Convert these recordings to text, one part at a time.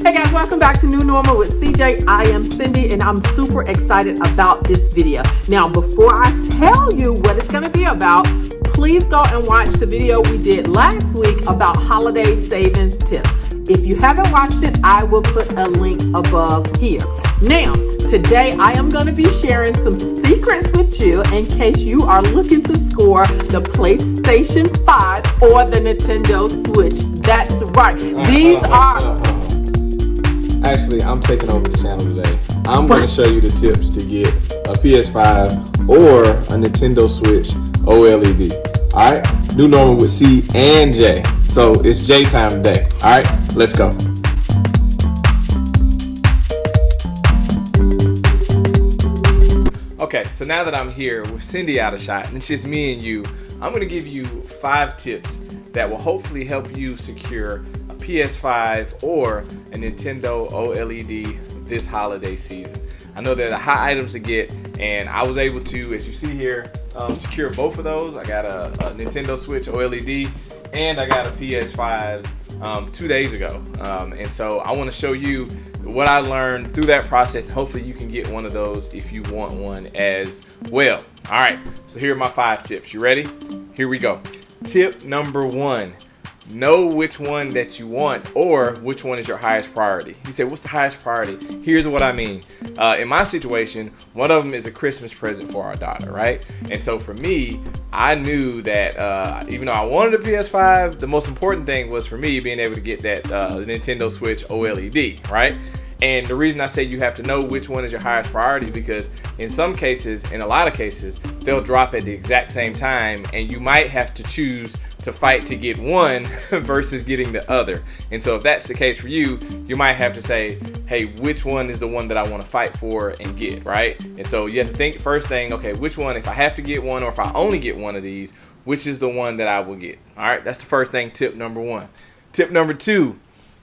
Hey guys, welcome back to New Normal with CJ. I am Cindy and I'm super excited about this video. Now, before I tell you what it's going to be about, please go and watch the video we did last week about holiday savings tips. If you haven't watched it, I will put a link above here. Now, today I am going to be sharing some secrets with you in case you are looking to score the PlayStation 5 or the Nintendo Switch. That's right. These are... Actually, I'm taking over the channel today. I'm going to show you the tips to get a PS5 or a Nintendo Switch OLED. Alright? New Normal with C and J. So it's J time today. Alright? Let's go. Okay, so now that I'm here with Cindy out of shot and it's just me and you, I'm going to give you 5 tips that will hopefully help you secure a PS5 or a Nintendo OLED this holiday season. I know they're the hot items to get, and I was able to, as you see here, secure both of those. I got a Nintendo Switch OLED and I got a PS5 2 days ago. And so I want to show you what I learned through that process. Hopefully you can get one of those if you want one as well. All right, so here are my 5 tips. You ready? Here we go. Tip number 1. Know which one that you want or which one is your highest priority. You say, what's the highest priority? Here's what I mean. In my situation, one of them is a Christmas present for our daughter, right? And so for me, I knew that even though I wanted a PS5, the most important thing was for me being able to get that Nintendo Switch OLED, right? And the reason I say you have to know which one is your highest priority, because in some cases, in a lot of cases, they'll drop at the exact same time and you might have to choose to fight to get one versus getting the other. And so if that's the case for you, you might have to say, hey, which one is the one that I want to fight for and get, right? And so you have to think first thing, okay, which one, if I have to get one or if I only get one of these, which is the one that I will get? All right, that's the first thing, tip number 1. Tip number 2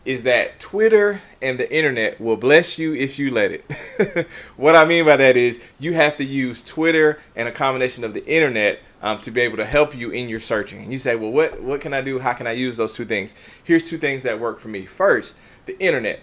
is that Twitter and the internet will bless you if you let it. What I mean by that is you have to use Twitter and a combination of the internet to be able to help you in your searching. And you say, well, what can I do? How can I use those 2 things? Here's 2 things that work for me. First, the internet.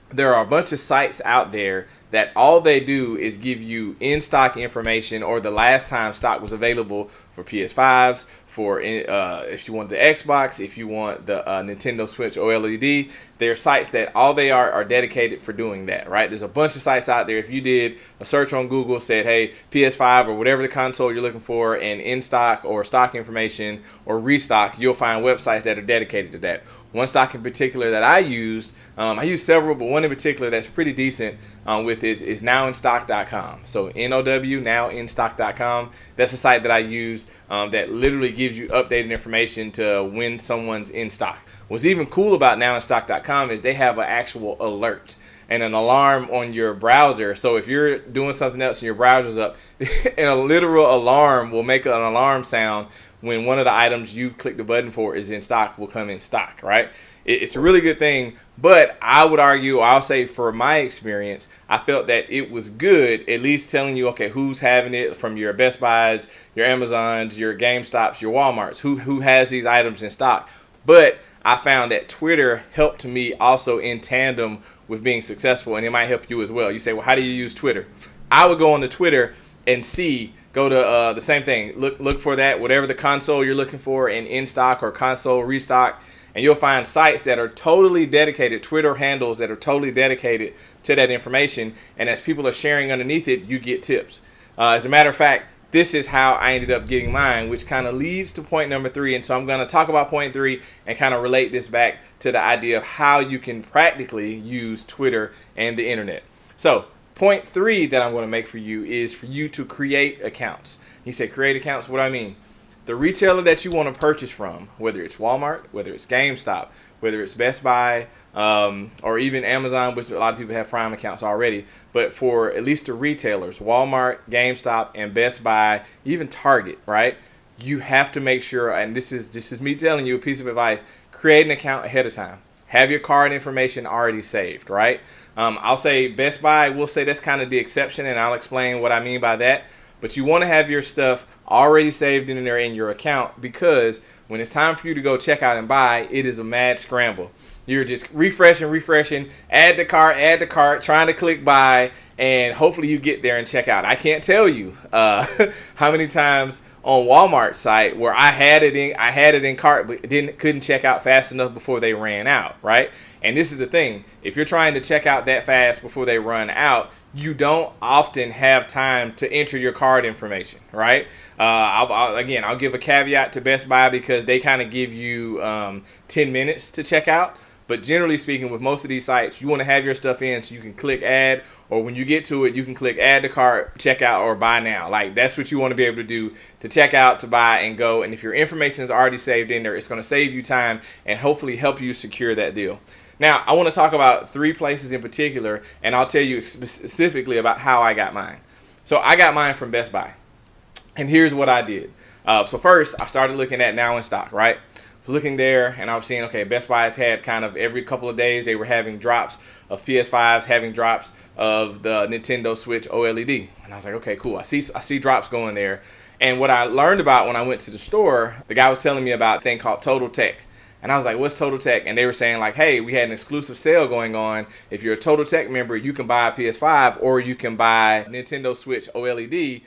There are a bunch of sites out there that all they do is give you in-stock information or the last time stock was available for PS5s, for if you want the Xbox, if you want the Nintendo Switch OLED. There are sites that all they are dedicated for doing that, right? There's a bunch of sites out there. If you did a search on Google, said, hey, PS5 or whatever the console you're looking for, and in-stock or stock information or restock, you'll find websites that are dedicated to that. One stock in particular that I used several, but one in particular that's pretty decent with is nowinstock.com. So NOW, nowinstock.com. That's a site that I use that literally gives you updated information to when someone's in stock. What's even cool about nowinstock.com is they have an actual alert and an alarm on your browser. So if you're doing something else and your browser's up, and a literal alarm will make an alarm sound when one of the items you click the button for is in stock, will come in stock, right? It's a really good thing, but I would argue, I'll say for my experience, I felt that it was good, at least telling you, okay, who's having it from your Best Buys, your Amazons, your GameStops, your Walmarts, who has these items in stock. But I found that Twitter helped me also in tandem with being successful, and it might help you as well. You say, well, how do you use Twitter? I would go on to Twitter and go to the same thing. Look for that, whatever the console you're looking for in stock or console restock, and you'll find sites that are totally dedicated, Twitter handles that are totally dedicated to that information. And as people are sharing underneath it, you get tips. As a matter of fact, this is how I ended up getting mine, which kind of leads to point number 3. And so I'm going to talk about point 3 and kind of relate this back to the idea of how you can practically use Twitter and the internet. So point 3 that I'm going to make for you is for you to create accounts. You say create accounts, what do I mean? The retailer that you want to purchase from, whether it's Walmart, whether it's GameStop, whether it's Best Buy, or even Amazon, which a lot of people have Prime accounts already, but for at least the retailers, Walmart, GameStop, and Best Buy, even Target, right? You have to make sure, and this is me telling you a piece of advice, create an account ahead of time. Have your card information already saved, right? I'll say Best Buy, we'll say that's kind of the exception, and I'll explain what I mean by that. But you want to have your stuff already saved in there in your account, because when it's time for you to go check out and buy, it is a mad scramble. You're just refreshing, add the cart, trying to click buy, and hopefully you get there and check out. I can't tell you how many times on Walmart site where I had it in cart but couldn't check out fast enough before they ran out, right? And this is the thing, if you're trying to check out that fast before they run out, you don't often have time to enter your card information, right? I'll give a caveat to Best Buy because they kind of give you 10 minutes to check out. But generally speaking, with most of these sites, you want to have your stuff in so you can click add, or when you get to it, you can click add to cart, check out, or buy now. Like, that's what you want to be able to do, to check out, to buy, and go. And if your information is already saved in there, it's going to save you time and hopefully help you secure that deal. Now, I want to talk about 3 places in particular, and I'll tell you specifically about how I got mine. So I got mine from Best Buy, and here's what I did. So first, I started looking at Now in Stock, right? Looking there, and I was seeing, okay, Best Buy has had kind of every couple of days they were having drops of PS5s, having drops of the Nintendo Switch OLED, and I was like, okay, cool. I see drops going there. And what I learned about when I went to the store, the guy was telling me about a thing called Total Tech. And I was like, what's Total Tech? And they were saying like, hey, we had an exclusive sale going on. If you're a Total Tech member, you can buy a PS5 or you can buy Nintendo Switch OLED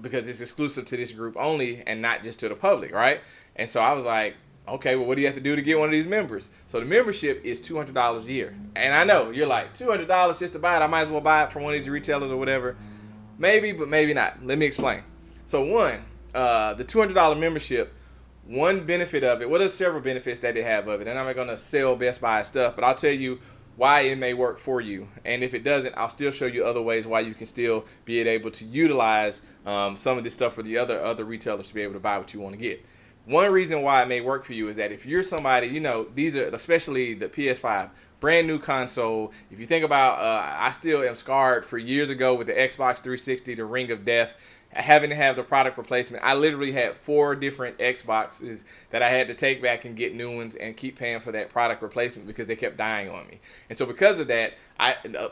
because it's exclusive to this group only and not just to the public, right? And so I was like, okay, well, what do you have to do to get one of these members? So the membership is $200 a year. And I know, you're like, $200 just to buy it? I might as well buy it from one of these retailers or whatever. Maybe, but maybe not. Let me explain. So one, the $200 membership, one benefit of it, well, there's several benefits that they have of it. And I'm not going to sell Best Buy stuff, but I'll tell you why it may work for you. And if it doesn't, I'll still show you other ways why you can still be able to utilize some of this stuff for the other retailers to be able to buy what you want to get. One reason why it may work for you is that if you're somebody, these are especially the PS5, brand new console. If you think about, I still am scarred for years ago with the Xbox 360, the Ring of Death, having to have the product replacement. I literally had 4 different Xboxes that I had to take back and get new ones and keep paying for that product replacement because they kept dying on me. And so because of that,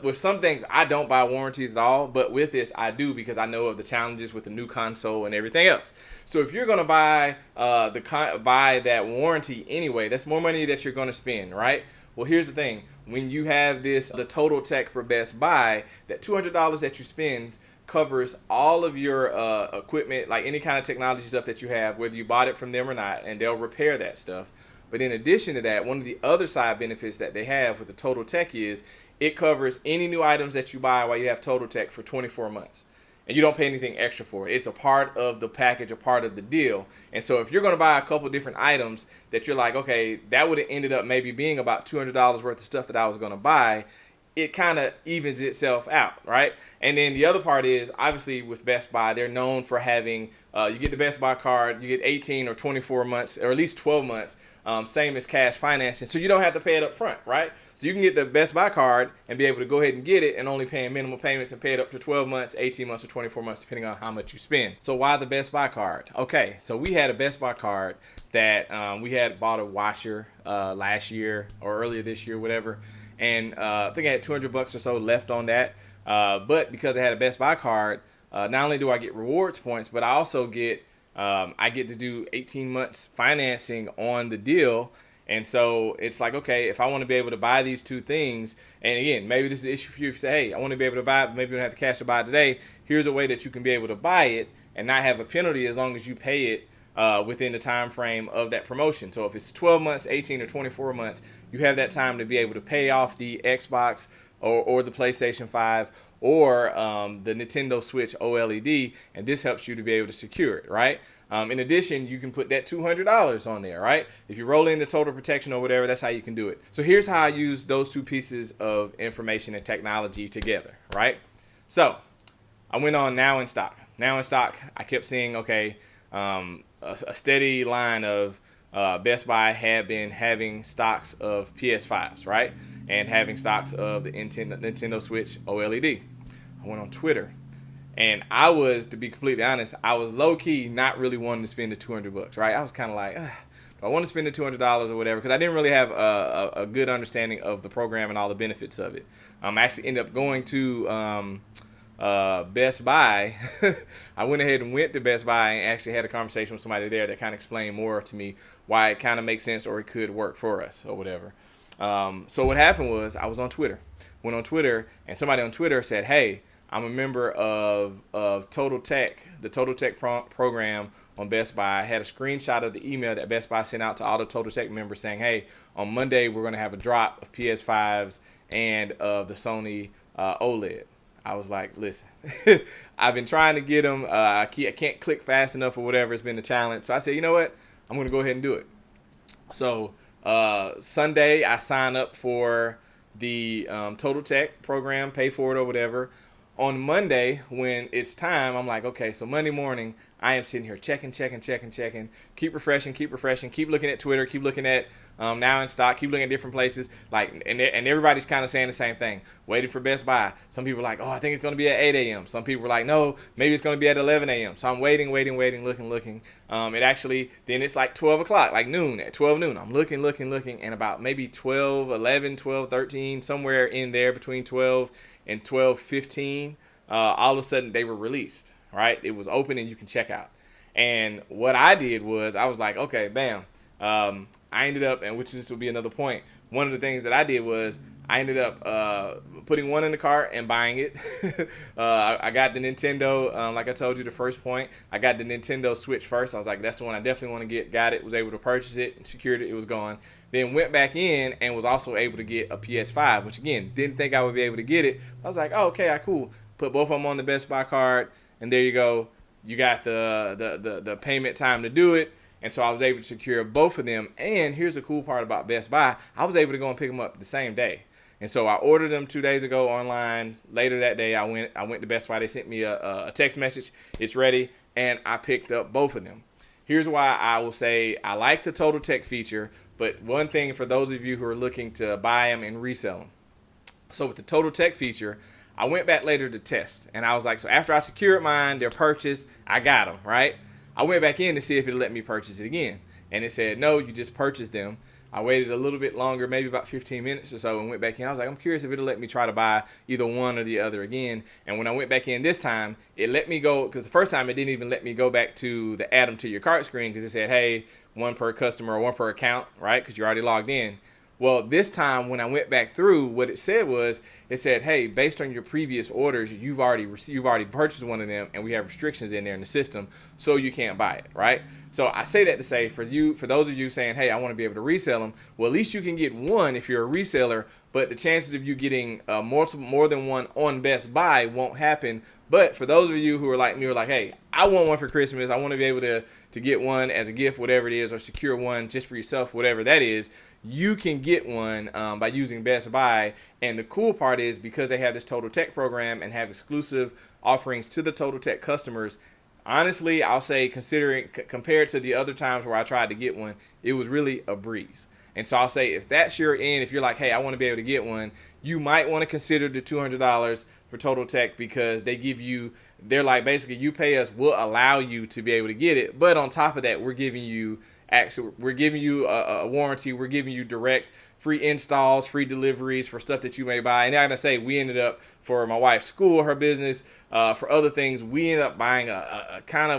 with some things, I don't buy warranties at all, but with this, I do because I know of the challenges with the new console and everything else. So if you're going to buy buy that warranty anyway, that's more money that you're going to spend, right? Well, here's the thing. When you have the Total Tech for Best Buy, that $200 that you spend covers all of your equipment, like any kind of technology stuff that you have, whether you bought it from them or not, and they'll repair that stuff. But in addition to that, one of the other side benefits that they have with the Total Tech is it covers any new items that you buy while you have Total Tech for 24 months. And you don't pay anything extra for it. It's a part of the package, a part of the deal. And so if you're going to buy a couple different items that you're like, okay, that would have ended up maybe being about $200 worth of stuff that I was going to buy, it kind of evens itself out, right? And then the other part is, obviously, with Best Buy, they're known for having, you get the Best Buy card, you get 18 or 24 months, or at least 12 months, same as cash financing, so you don't have to pay it up front, right? So you can get the Best Buy card and be able to go ahead and get it and only paying minimal payments and pay it up to 12 months, 18 months, or 24 months, depending on how much you spend. So why the Best Buy card? Okay, so we had a Best Buy card that we had bought a washer last year or earlier this year, whatever. And I think I had $200 or so left on that. But because I had a Best Buy card, not only do I get rewards points, but I also get to do 18 months financing on the deal. And so it's like, okay, if I want to be able to buy these 2 things, and again, maybe this is an issue for you. If you say, hey, I want to be able to buy it, but maybe you don't have the cash to buy it today. Here's a way that you can be able to buy it and not have a penalty as long as you pay it within the time frame of that promotion. So if it's 12 months, 18 or 24 months, you have that time to be able to pay off the Xbox or the PlayStation 5 or the Nintendo Switch OLED, and this helps you to be able to secure it, right? In addition, you can put that $200 on there, right? If you roll in the total protection or whatever, that's how you can do it. So here's how I use those 2 pieces of information and technology together, right? So I went on Now in Stock. Now in Stock, I kept seeing, okay, a steady line of Best Buy had been having stocks of PS5s, right? And having stocks of the Nintendo Switch OLED. I went on Twitter, and I was, to be completely honest, I was low-key not really wanting to spend the $200, right? I was kind of like, do I want to spend the $200 or whatever? Because I didn't really have a good understanding of the program and all the benefits of it. I actually ended up going to Best Buy. I went ahead and went to Best Buy and actually had a conversation with somebody there that kind of explained more to me why it kind of makes sense or it could work for us or whatever. So what happened was I was on Twitter, went on Twitter, and somebody on Twitter said, hey, I'm a member of Total Tech, the Total Tech program on Best Buy. I had a screenshot of the email that Best Buy sent out to all the Total Tech members saying, hey, on Monday we're going to have a drop of PS5s and of the Sony OLED. I was like, listen, I've been trying to get them. I can't click fast enough or whatever. It's been a challenge. So I said, you know what? I'm going to go ahead and do it. So Sunday I signed up for the Total Tech program, pay for it or whatever. On Monday, when it's time, I'm like, okay, so Monday morning, I am sitting here checking, keep refreshing, keep looking at Twitter, keep looking at Now in Stock, keep looking at different places, like, and everybody's kind of saying the same thing, waiting for Best Buy. Some people are like, oh, I think it's going to be at 8 a.m. Some people are like, no, maybe it's going to be at 11 a.m. So I'm waiting, looking. It actually, then it's like 12 o'clock, like noon, at 12 noon. I'm looking, and about maybe 12:13, somewhere in there between 12 and 12:15, all of a sudden they were released, right? It was open and you can check out. And what I did was I was like, okay, bam. I ended up, and which this will be another point, one of the things that I did was I ended up putting one in the cart and buying it. I got the Nintendo, like I told you the first point, I got the Nintendo Switch first. I was like, that's the one I definitely want to get. Got it, was able to purchase it, and secured it, it was gone. Then went back in and was also able to get a PS5, which again, didn't think I would be able to get it. I was like, oh, okay, cool. Put both of them on the Best Buy card, and there you go. You got the payment time to do it. And so I was able to secure both of them. And here's the cool part about Best Buy. I was able to go and pick them up the same day. And so I ordered them 2 days ago online. Later that day, I went to Best Buy. They sent me a text message. It's ready. And I picked up both of them. Here's why I will say I like the Total Tech feature. But one thing for those of you who are looking to buy them and resell them. So with the Total Tech feature, I went back later to test. And I was like, so after I secured mine, they're purchased, I got them, right? I went back in to see if it'd let me purchase it again. And it said, no, you just purchased them. I waited a little bit longer, maybe about 15 minutes or so, and went back in. I was like, I'm curious if it'll let me try to buy either one or the other again. And when I went back in this time, it let me go, because the first time it didn't even let me go back to the add them to your cart screen, because it said, hey, one per customer or one per account, right? Because you're already logged in. Well, this time when I went back through, what it said was, it said, hey, based on your previous orders, you've already purchased one of them, and we have restrictions in there in the system, so you can't buy it, right? So I say that to say, for those of you saying, hey, I want to be able to resell them, well, at least you can get one if you're a reseller, but the chances of you getting more than one on Best Buy won't happen. But for those of you who are like me, who are like, hey, I want one for Christmas, I want to be able to get one as a gift, whatever it is, or secure one just for yourself, whatever that is, you can get one by using Best Buy. And the cool part is, because they have this Total Tech program and have exclusive offerings to the Total Tech customers, honestly, I'll say, compared to the other times where I tried to get one, it was really a breeze. And so I'll say, if that's your end, if you're like, hey, I want to be able to get one, you might want to consider the $200 for Total Tech, because they're like, basically, you pay us, we'll allow you to be able to get it. But on top of that, we're giving you a warranty. We're giving you direct free installs, free deliveries for stuff that you may buy. And like I say, we ended up, for my wife's school, her business, for other things, we ended up buying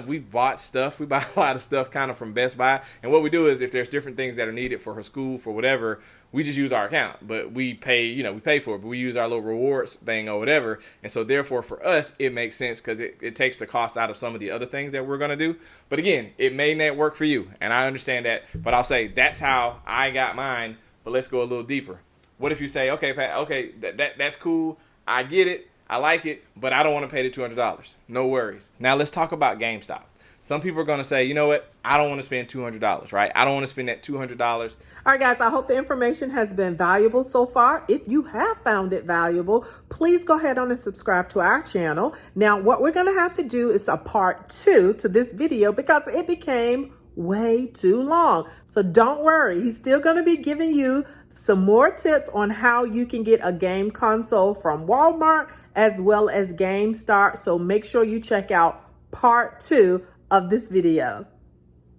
we bought stuff. We buy a lot of stuff kind of from Best Buy. And what we do is, if there's different things that are needed for her school, for whatever, we just use our account. But we pay for it, but we use our little rewards thing or whatever. And so therefore for us, it makes sense, because it takes the cost out of some of the other things that we're going to do. But again, it may not work for you. And I understand that. But I'll say that's how I got mine. But let's go a little deeper. What if you say, okay, Pat, okay, that's cool. I get it. I like it, but I don't want to pay the $200. No worries. Now let's talk about GameStop. Some people are going to say, you know what? I don't want to spend $200, right? I don't want to spend that $200. All right, guys, I hope the information has been valuable so far. If you have found it valuable, please go ahead on and subscribe to our channel. Now, what we're going to have to do is a part 2 to this video, because it became way too long. So don't worry. He's still going to be giving you some more tips on how you can get a game console from Walmart as well as GameStop. So make sure you check out part 2 of this video.